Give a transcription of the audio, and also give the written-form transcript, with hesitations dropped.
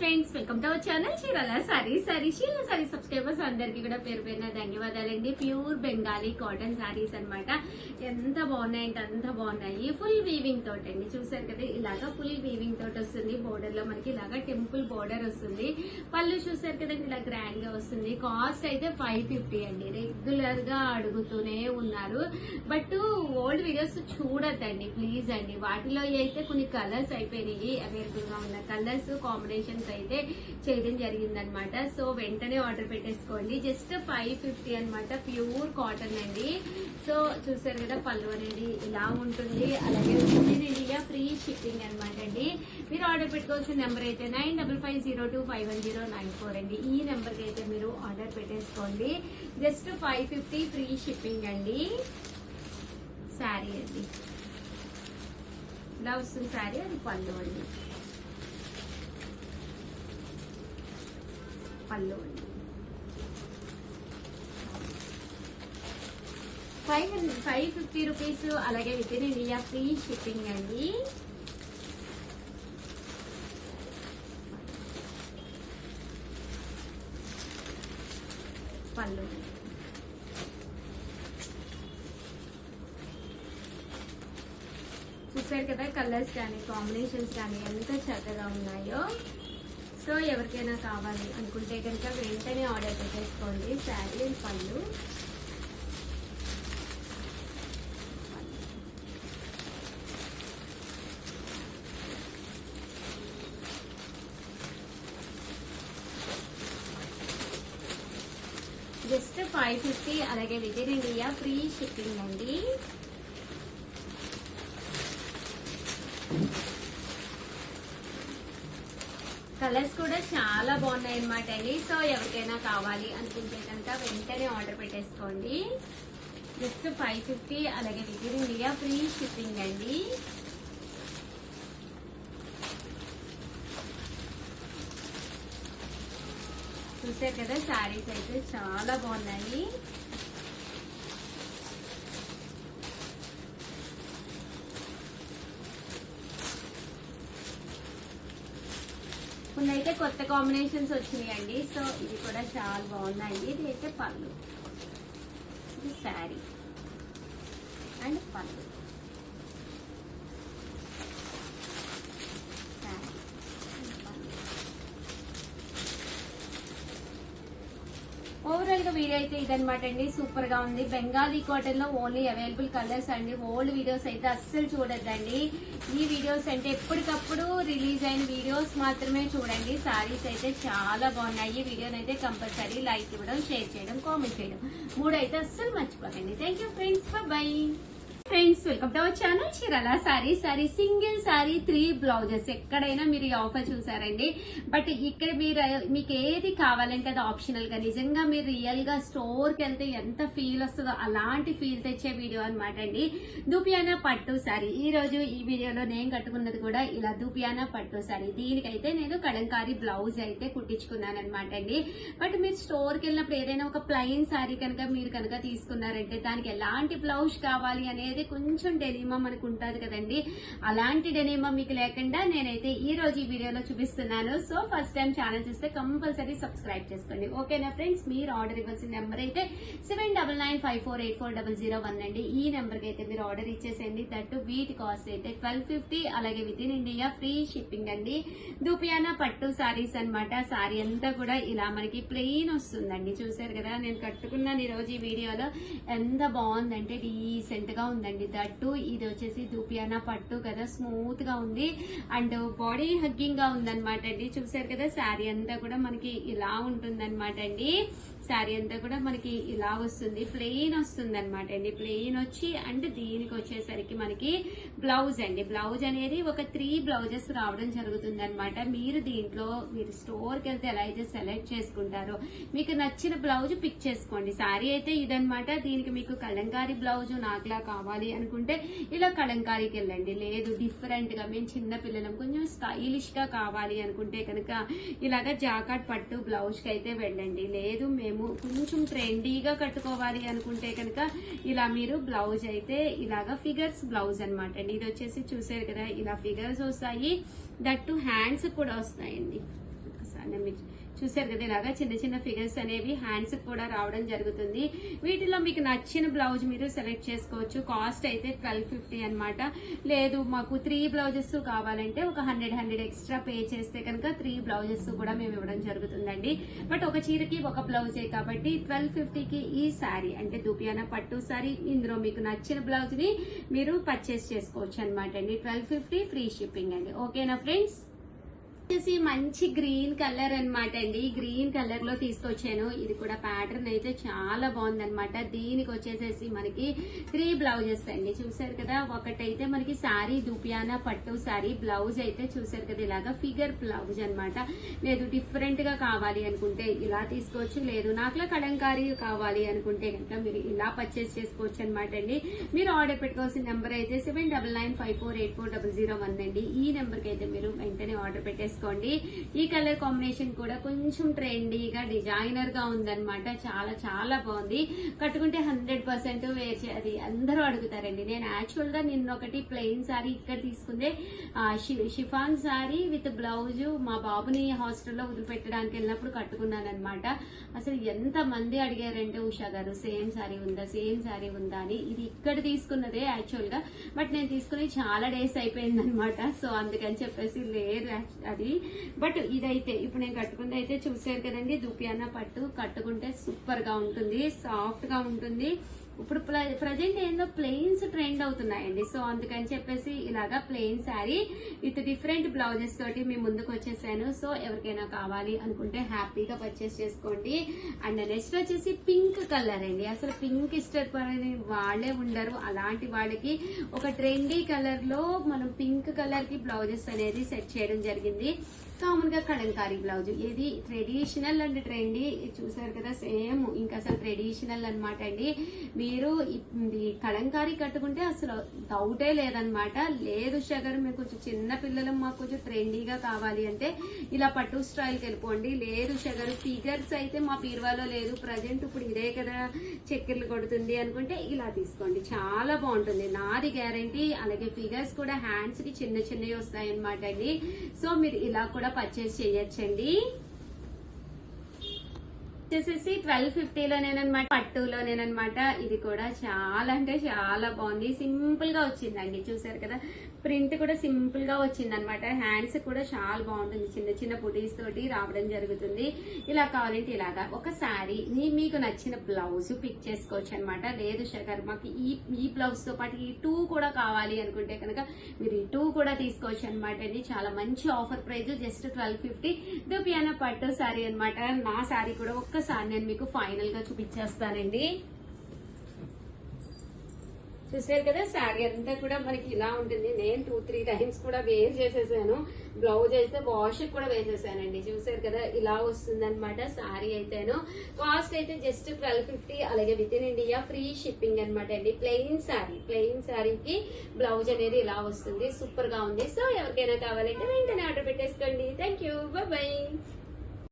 Friends, welcome to our channel Chirala sorry subscribers అందరికి కూడా పేరు పేరున ధన్యవాదాలండి. ప్యూర్ బెంగాలీ కాటన్ సారీస్ అన్నమాట. ఎంత బాగున్నాయి అంటే అంత బాగున్నాయి. ఫుల్ వీవింగ్ తోటి అండి, చూసారు కదా ఇలాగా ఫుల్ వీవింగ్ తోటి వస్తుంది. బోర్డర్ లో మనకి ఇలాగా టెంపుల్ బోర్డర్ వస్తుంది. పళ్ళు చూసారు కదండి ఇలా గ్రాండ్ గా వస్తుంది. కాస్ట్ అయితే 550 అండి. రెగ్యులర్ గా అడుగుతూనే ఉన్నారు, బట్ ఓల్డ్ వీడియోస్ చూడొద్దండి ప్లీజ్ అండి. వాటిలో అయితే కొన్ని కలర్స్ అయిపోయినాయి, అవైలబుల్ గా ఉన్న కలర్స్ కాంబినేషన్స్ అయితే చేయడం జరిగిందనమాట. సో వెంటనే ఆర్డర్ పెట్టేసుకోండి. జస్ట్ 550 అనమాట. ప్యూర్ కాటన్ అండి. సో చూసారు కదా పళ్ళు అనేది ఇలా ఉంటుంది. అలాగే ఇండియా ఫ్రీ షిప్పింగ్ అనమాట అండి. మీరు ఆర్డర్ పెట్టుకోవాల్సిన నెంబర్ అయితే 9550251094 అండి. ఈ నెంబర్ కి అయితే మీరు ఆర్డర్ పెట్టేసుకోండి. జస్ట్ 550 ఫ్రీ షిప్పింగ్ అండి. శారీ అండి ఇలా వస్తుంది శారీ. అది పళ్ళు అండి, పళ్ళు అండి. 550 రూపీస్. అలాగే with in India free shipping అండి. పళ్ళు చూసారు కదా, కలర్స్ కానీ కాంబినేషన్స్ కానీ ఎంత చక్కగా ఉన్నాయో. సో ఎవరికైనా కావాలి అనుకుంటే కనుక వెంటనే ఆర్డర్ పెట్టేసుకోండి. శారీ అండ్ పళ్ళు. జస్ట్ 550. అలాగే with in India free shipping అండి. కలర్స్ కూడా చాలా బాగున్నాయి అనమాట అండి. సో ఎవరికైనా కావాలి అనుకుంటే కనుక వెంటనే ఆర్డర్ పెట్టేసుకోండి. జస్ట్ 550. అలాగే with in India free shipping అండి. చూసారు కదా శారీస్ అయితే చాలా బాగున్నాయి. కొన్ని అయితే కొత్త కాంబినేషన్స్ వచ్చినాయి అండి. సో ఇవి కూడా చాలా బాగున్నాయి. ఇది అయితే పళ్ళు, ఇది శారీ అండ్ పళ్ళు. ఓవరాల్ గా వీడియో అయితే ఇదనమాట అండి. సూపర్ గా ఉంది. బెంగాలీ కాటన్ లో ఓన్లీ అవైలబుల్ కలర్స్ అండి. ఓల్డ్ వీడియోస్ అయితే అస్సలు చూడొద్దండి. ఈ వీడియోస్ అంటే ఎప్పటికప్పుడు రిలీజ్ అయిన వీడియోస్ మాత్రమే చూడండి. సారీస్ అయితే చాలా బాగున్నాయి. వీడియోని అయితే కంపల్సరీ లైక్ ఇవ్వడం, షేర్ చేయడం, కామెంట్ చేయడం 3 అయితే అస్సలు మర్చిపోకండి. Thank you friends, by. Friends, welcome to our channel Chirala sorry single sorry 3 blouses. ఎక్కడైనా మీరు ఈ ఆఫర్ చూసారండి, బట్ ఇక్కడ మీకు ఏది కావాలంటే అది ఆప్షనల్ గా. నిజంగా మీరు రియల్ గా స్టోర్ కి వెళ్తే ఎంత ఫీల్ వస్తుందో అలాంటి ఫీల్ తెచ్చే వీడియో అనమాట అండి. దూపియానా పట్టు సారీ. ఈ రోజు ఈ వీడియోలో నేను కట్టుకున్నది కూడా ఇలా దూపియానా పట్టు సారీ. దీనికైతే నేను కలంకారీ బ్లౌజ్ అయితే కుట్టించుకున్నాను అనమాట అండి. బట్ మీరు స్టోర్ కి వెళ్ళినప్పుడు ఏదైనా ఒక ప్లెయిన్ సారీ కనుక మీరు కనుక తీసుకున్నారంటే దానికి ఎలాంటి బ్లౌజ్ కావాలి అనేది కొంచెం డెనిమా మనకు ఉంటుంది కదండి. అలాంటి డెనిమా మీకు లేకుండా నేనైతే ఈ రోజు ఈ వీడియోలో చూపిస్తున్నాను. సో ఫస్ట్ టైం ఛానల్ చూస్తే కంపల్సరీ సబ్స్క్రైబ్ చేసుకోండి. ఓకేనా ఫ్రెండ్స్? మీరు ఆర్డర్ ఇవ్వాల్సిన నెంబర్ అయితే 7995484001 అండి. ఈ నెంబర్ కి అయితే మీరు ఆర్డర్ ఇచ్చేసేయండి. దట్టు వీటి కాస్ట్ అయితే 1250. అలాగే with in India free shipping అండి. దూపియానా పట్టు సారీస్ అనమాట. సారీ అంతా కూడా ఇలా మనకి ప్లెయిన్ వస్తుందండి. చూసారు కదా నేను కట్టుకున్నాను ఈ రోజు ఈ వీడియోలో. ఎంత బాగుందంటే డీసెంట్ గా ఉందండి. దట్టు ఇది వచ్చేసి దూపియానా పట్టు కదా, స్మూత్ గా ఉంది అండ్ బాడీ హగ్గింగ్ గా ఉందన్నమాట అండి. చూసారు కదా శారీ అంతా కూడా మనకి ఇలా ఉంటుందన్నమాట అండి. శారీ అంతా కూడా మనకి ఇలా వస్తుంది, ప్లెయిన్ వస్తుంది అనమాట అండి. ప్లెయిన్ వచ్చి అండ్ దీనికి వచ్చేసరికి మనకి బ్లౌజ్ అండి. బ్లౌజ్ అనేది ఒక 3 బ్లౌజెస్ రావడం జరుగుతుంది అనమాట. మీరు దీంట్లో మీరు స్టోర్ కి వెళ్తే ఎలా అయితే సెలెక్ట్ చేసుకుంటారో మీకు నచ్చిన బ్లౌజ్ పిక్ చేసుకోండి. శారీ అయితే ఇదనమాట. దీనికి మీకు కలంకారీ బ్లౌజ్ నాకులా కావాలి అనుకుంటే ఇలా కలంకారీకి వెళ్ళండి. లేదు డిఫరెంట్ గా మేము చిన్న పిల్లలం కొంచెం స్టైలిష్ గా కావాలి అనుకుంటే కనుక ఇలాగా జాకాట్ పట్టు బ్లౌజ్ కి అయితే వెళ్ళండి. లేదు మేము కొంచెం ట్రెండీగా కట్టుకోవాలి అనుకుంటే కనుక ఇలా మీరు బ్లౌజ్ అయితే ఇలాగా ఫిగర్స్ బ్లౌజ్ అనమాట అండి. ఇది వచ్చేసి చూసారు కదా ఇలా ఫిగర్స్ వస్తాయి. దట్టు హ్యాండ్స్ కూడా వస్తాయండి. చూపిస్తాను. మీకు చూసారు కదా ఇలాగా చిన్న చిన్న ఫిగర్స్ అనేవి హ్యాండ్స్ కూడా రావడం జరుగుతుంది. వీటిలో మీకు నచ్చిన బ్లౌజ్ మీరు సెలెక్ట్ చేసుకోవచ్చు. కాస్ట్ అయితే 1250 అన్నమాట. లేదు మాకు 3 బ్లౌజెస్ కావాలంటే ఒక 100 ఎక్స్ట్రా పే చేస్తే కనుక 3 బ్లౌజెస్ కూడా మేము ఇవ్వడం జరుగుతుందండి. బట్ ఒక చీరకి ఒక బ్లౌజే కాబట్టి 1250కి ఈ శారీ అంటే దూపియానా పట్టు శారీ, ఇందులో మీకు నచ్చిన బ్లౌజ్ ని మీరు పర్చేస్ చేసుకోవచ్చు అనమాట అండి. 1250 ఫ్రీ షిప్పింగ్ అండి. ఓకేనా ఫ్రెండ్స్? వచ్చేసి మంచి గ్రీన్ కలర్ అన్నమాట అండి. గ్రీన్ కలర్ లో తీసుకొచ్చాను. ఇది కూడా ప్యాటర్న్ అయితే చాలా బాగుంది అనమాట. దీనికి వచ్చేసేసి మనకి 3 బ్లౌజెస్ అండి. చూసారు కదా, ఒకటైతే మనకి శారీ దూపియానా పట్టు శారీ బ్లౌజ్ అయితే చూసారు కదా ఇలాగా ఫిగర్ బ్లౌజ్ అన్నమాట. లేదు డిఫరెంట్ గా కావాలి అనుకుంటే ఇలా తీసుకోవచ్చు. లేదు నాకులా కలంకారీ కావాలి అనుకుంటే కనుక మీరు ఇలా పర్చేస్ చేసుకోవచ్చు అనమాట అండి. మీరు ఆర్డర్ పెట్టుకోవాల్సిన నెంబర్ అయితే 7995484001 అండి. ఈ నెంబర్ కి అయితే మీరు వెంటనే ఆర్డర్ పెట్టేసుకోండి. ఈ కలర్ కాంబినేషన్ కూడా కొంచెం ట్రెండీగా డిజైనర్ గా ఉందన్నమాట. చాలా చాలా బాగుంది. కట్టుకుంటే 100% వేర్ చేయాలి అందరూ అడుగుతారండి. నేను యాక్చువల్ గా నిన్న ఒకటి ప్లెయిన్ సారీ ఇక్కడ తీసుకుందే షిఫాన్ సారీ విత్ బ్లౌజ్ మా బాబుని హాస్టల్లో వదిలిపెట్టడానికి వెళ్ళినప్పుడు కట్టుకున్నాను అనమాట. అసలు ఎంత మంది అడిగారంటే ఉషా గారు సేమ్ సారీ ఉందా అని. ఇది ఇక్కడ తీసుకున్నదే యాక్చువల్ గా, బట్ నేను తీసుకుని చాలా డేస్ అయిపోయింది అనమాట. సో అందుకని చెప్పేసి లేదు అది. బట్ ఇదైతే ఇప్పుడు నేను కట్టుకుంది అయితే చూసారు కదండి, దూపియానా పట్టు కట్టుకుంటే సూపర్ గా ఉంటుంది, సాఫ్ట్ గా ఉంటుంది. ఇప్పుడు ప్రజెంట్ ఏందో ప్లెయిన్స్ ట్రెండ్ అవుతున్నాయండి. సో అందుకని చెప్పేసి ఇలాగా plain sari with different blouses తోటి మీ ముందుకు వచ్చేసాను. సో ఎవరికైనా కావాలి అనుకుంటే హ్యాపీగా పర్చేస్ చేసుకోండి. అండ్ నెక్స్ట్ వచ్చేసి పింక్ కలర్ అండి. అసలు పింక్ ఇష్టపడని వాళ్ళే ఉండరు. అలాంటి వాళ్ళకి ఒక ట్రెండీ కలర్ లో మనం పింక్ కలర్ కి బ్లౌజెస్ అనేది సెట్ చేయడం జరిగింది. కామన్ గా కలంకారీ బ్లౌజ్, ఇది ట్రెడిషనల్ అండ్ ట్రెండీ. చూసారు కదా సేమ్ ఇంకా అసలు ట్రెడిషనల్ అనమాట అండి. మీరు ఇది కలంకారీ కట్టుకుంటే అసలు డౌటే లేదనమాట. లేదు షగర్ మేము కొంచెం చిన్న పిల్లలు మాకు కొంచెం ట్రెండీగా కావాలి అంటే ఇలా పట్టు స్టైల్కి వెళ్ళిపోండి. లేదు షగర్ ఫిగర్స్ అయితే మా పీర్వాలో లేదు, ప్రజెంట్ ఇప్పుడు ఇదే కదా చక్కెరలు కొడుతుంది అనుకుంటే ఇలా తీసుకోండి, చాలా బాగుంటుంది, నాది గ్యారంటీ. అలాగే ఫిగర్స్ కూడా హ్యాండ్స్ కి చిన్న చిన్నవి వస్తాయన్నమాట అండి. సో మీరు ఇలా కూడా పర్చేస్ చేయొచ్చండి. వచ్చేసేసి 1250లోనేనమాట, పట్టులోనేనమాట. ఇది కూడా చాలా అంటే చాలా బాగుంది, సింపుల్ గా వచ్చిందండి. చూసారు కదా ప్రింట్ కూడా సింపుల్ గా వచ్చింది అనమాట. హ్యాండ్స్ కూడా చాలా బాగుంటుంది, చిన్న చిన్న బుటీస్ తోటి రావడం జరుగుతుంది. ఇలా కావాలంటే ఇలాగా ఒక శారీ మీకు నచ్చిన బ్లౌజ్ పిక్ చేసుకోవచ్చు అనమాట. లేదు శేఖర్ మాకు ఈ బ్లౌజ్ తో పాటు ఈ 2 కూడా కావాలి అనుకుంటే కనుక మీరు ఈ 2 కూడా తీసుకోవచ్చు అనమాట అండి. చాలా మంచి ఆఫర్ ప్రైస్, జస్ట్ 1250 దూపియానా పట్టు శారీ అనమాట. నా శారీ కూడా ఒక్కసారి నేను మీకు ఫైనల్ గా చూపించేస్తానండి. చూసారు కదా శారీ అంతా కూడా మనకి ఇలా ఉంటుంది. నేను 2-3 టైమ్స్ కూడా వేర్ చేసేసాను. బ్లౌజ్ అయితే వాష్ కూడా వేసేసానండి. చూసారు కదా ఇలా వస్తుంది అనమాట శారీ అయితేను. కాస్ట్ అయితే జస్ట్ 1250, అలాగే with in India free shipping అనమాట అండి. ప్లెయిన్ శారీకి బ్లౌజ్ అనేది ఇలా వస్తుంది, సూపర్ గా ఉంది. సో ఎవరికైనా కావాలంటే వెంటనే ఆర్డర్ పెట్టేసుకోండి. Thank you, by by.